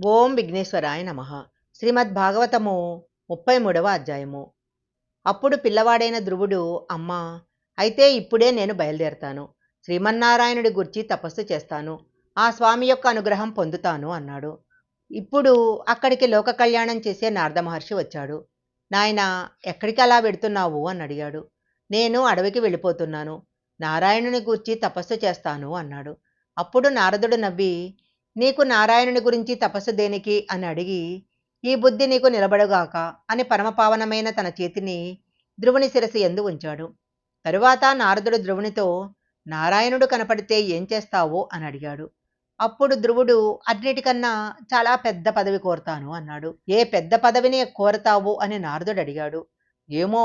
ఓం విఘ్నేశ్వరాయ నమః. శ్రీమద్భాగవతము 33వ అధ్యాయము. అప్పుడు పిల్లవాడైన ధ్రువుడు, అమ్మా, అయితే ఇప్పుడే నేను బయలుదేరతాను. శ్రీమన్నారాయణుడి గురించి తపస్సు చేస్తాను. ఆ స్వామి యొక్క అనుగ్రహం పొందుతాను అన్నాడు. ఇప్పుడు అక్కడికి లోక కళ్యాణం చేసే నారద మహర్షి వచ్చాడు. నాయనా, ఎక్కడికి అలా వెడుతున్నావు అని అడిగాడు. నేను అడవికి వెళ్ళిపోతున్నాను. నారాయణుని గూర్చి తపస్సు చేస్తాను అన్నాడు. అప్పుడు నారదుడు నవ్వి, నీకు నారాయణుని గురించి తపస్సు దేనికి అని అడిగి, ఈ బుద్ధి నీకు నిలబడుగాక అని పరమపావనమైన తన చేతిని ధ్రువుని శిరస్సు యందు ఉంచాడు. తరువాత నారదుడు ధ్రువునితో, నారాయణుడు కనపడితే ఏం చేస్తావో అని అడిగాడు. అప్పుడు ధ్రువుడు, అన్నిటికన్నా చాలా పెద్ద పదవి కోరతాను అన్నాడు. ఏ పెద్ద పదవిని కోరతావు అని నారదుడు అడిగాడు. ఏమో,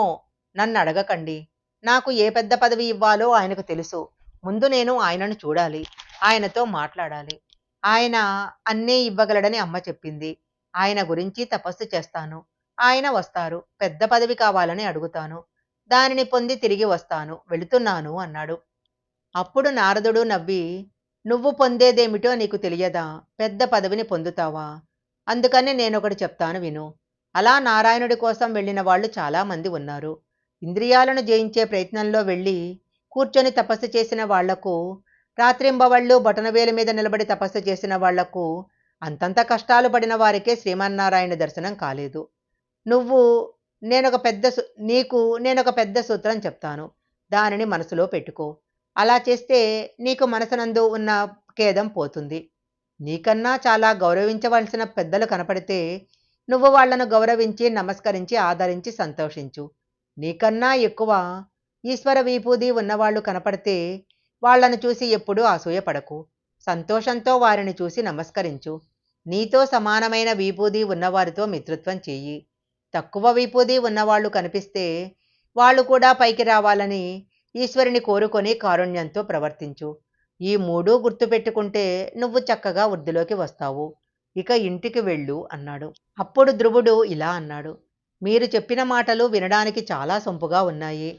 నన్ను అడగకండి. నాకు ఏ పెద్ద పదవి ఇవ్వాలో ఆయనకు తెలుసు. ముందు నేను ఆయనను చూడాలి, ఆయనతో మాట్లాడాలి. ఆయన అన్నీ ఇవ్వగలడని అమ్మ చెప్పింది. ఆయన గురించి తపస్సు చేస్తాను. ఆయన వస్తారు. పెద్ద పదవి కావాలని అడుగుతాను. దానిని పొంది తిరిగి వస్తాను. వెళుతున్నాను అన్నాడు. అప్పుడు నారదుడు నవ్వి, నువ్వు పొందేదేమిటో నీకు తెలియదా? పెద్ద పదవిని పొందుతావా? అందుకని నేనొకటి చెప్తాను విను. అలా నారాయణుడి కోసం వెళ్ళిన వాళ్ళు చాలామంది ఉన్నారు. ఇంద్రియాలను జయించే ప్రయత్నంలో వెళ్ళి కూర్చొని తపస్సు చేసిన వాళ్లకు, రాత్రింబవళ్ళు బొటనవేలు మీద నిలబడి తపస్సు చేసిన వాళ్లకు, అంతంత కష్టాలు పడిన వారికే శ్రీమన్నారాయణ దర్శనం కాలేదు. నువ్వు నేనొక పెద్ద సూత్రం చెప్తాను. దానిని మనసులో పెట్టుకో. అలా చేస్తే నీకు మనసునందు ఉన్న ఖేదం పోతుంది. నీకన్నా చాలా గౌరవించవలసిన పెద్దలు కనపడితే నువ్వు వాళ్లను గౌరవించి, నమస్కరించి, ఆదరించి సంతోషించు. నీకన్నా ఎక్కువ ఈశ్వర విభూది ఉన్నవాళ్లు కనపడితే వాళ్లను చూసి ఎప్పుడూ అసూయపడకు. సంతోషంతో వారిని చూసి నమస్కరించు. నీతో సమానమైన విభూది ఉన్నవారితో మిత్రత్వం చెయ్యి. తక్కువ విభూది ఉన్నవాళ్లు కనిపిస్తే వాళ్ళు కూడా పైకి రావాలని ఈశ్వరుని కోరుకొని కారుణ్యంతో ప్రవర్తించు. ఈ మూడూ గుర్తుపెట్టుకుంటే నువ్వు చక్కగా వృద్ధిలోకి వస్తావు. ఇక ఇంటికి వెళ్ళు అన్నాడు. అప్పుడు ధ్రువుడు ఇలా అన్నాడు. మీరు చెప్పిన మాటలు వినడానికి చాలా సొంపుగా ఉన్నాయి.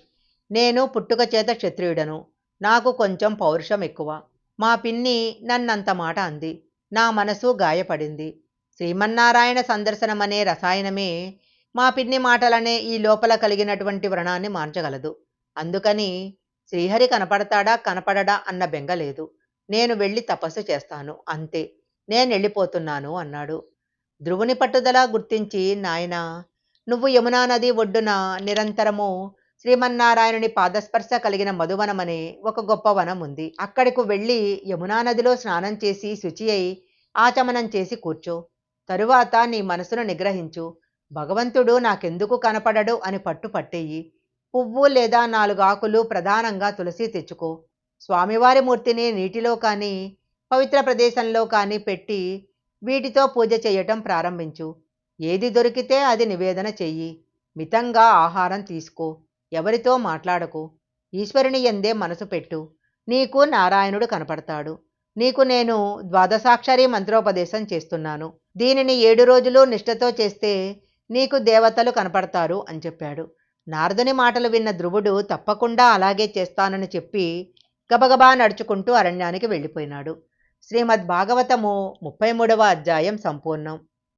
నేను పుట్టుక చేత క్షత్రియుడను. నాకు కొంచెం పౌరుషం ఎక్కువ. మా పిన్ని నన్నంత మాట అంది. నా మనసు గాయపడింది. శ్రీమన్నారాయణ సందర్శనమనే రసాయనమే మా పిన్ని మాటలనే ఈ లోపల కలిగినటువంటి వ్రణాన్ని మార్చగలదు. అందుకని శ్రీహరి కనపడతాడా కనపడడా అన్న బెంగలేదు. నేను వెళ్ళి తపస్సు చేస్తాను, అంతే. నేను వెళ్ళిపోతున్నాను అన్నాడు. ధ్రువుని పట్టుదల గుర్తించి, నాయనా, నువ్వు యమునా నది ఒడ్డున నిరంతరము శ్రీమన్నారాయణుని పాదస్పర్శ కలిగిన మధువనమనే ఒక గొప్ప వనం ఉంది. అక్కడికి వెళ్ళి యమునా నదిలో స్నానం చేసి శుచి అయి ఆచమనం చేసి కూర్చో. తరువాత నీ మనసును నిగ్రహించు. భగవంతుడు నాకెందుకు కనపడడు అని పట్టేయి. పువ్వు లేదా 4 ఆకులు, ప్రధానంగా తులసి తెచ్చుకో. స్వామివారి మూర్తిని నీటిలో కానీ పవిత్ర ప్రదేశంలో కానీ పెట్టి వీటితో పూజ చేయటం ప్రారంభించు. ఏది దొరికితే అది నివేదన చెయ్యి. మితంగా ఆహారం తీసుకో. ఎవరితో మాట్లాడకు. ఈశ్వరుని యందే మనసు పెట్టు. నీకు నారాయణుడు కనపడతాడు. నీకు నేను ద్వాదశాక్షరి మంత్రోపదేశం చేస్తున్నాను. దీనిని 7 రోజులు నిష్ఠతో చేస్తే నీకు దేవతలు కనపడతారు అని చెప్పాడు. నారదుని మాటలు విన్న ధ్రువుడు తప్పకుండా అలాగే చేస్తానని చెప్పి గబగబా నడుచుకుంటూ అరణ్యానికి వెళ్ళిపోయినాడు. శ్రీమద్భాగవతము 33వ అధ్యాయం సంపూర్ణం.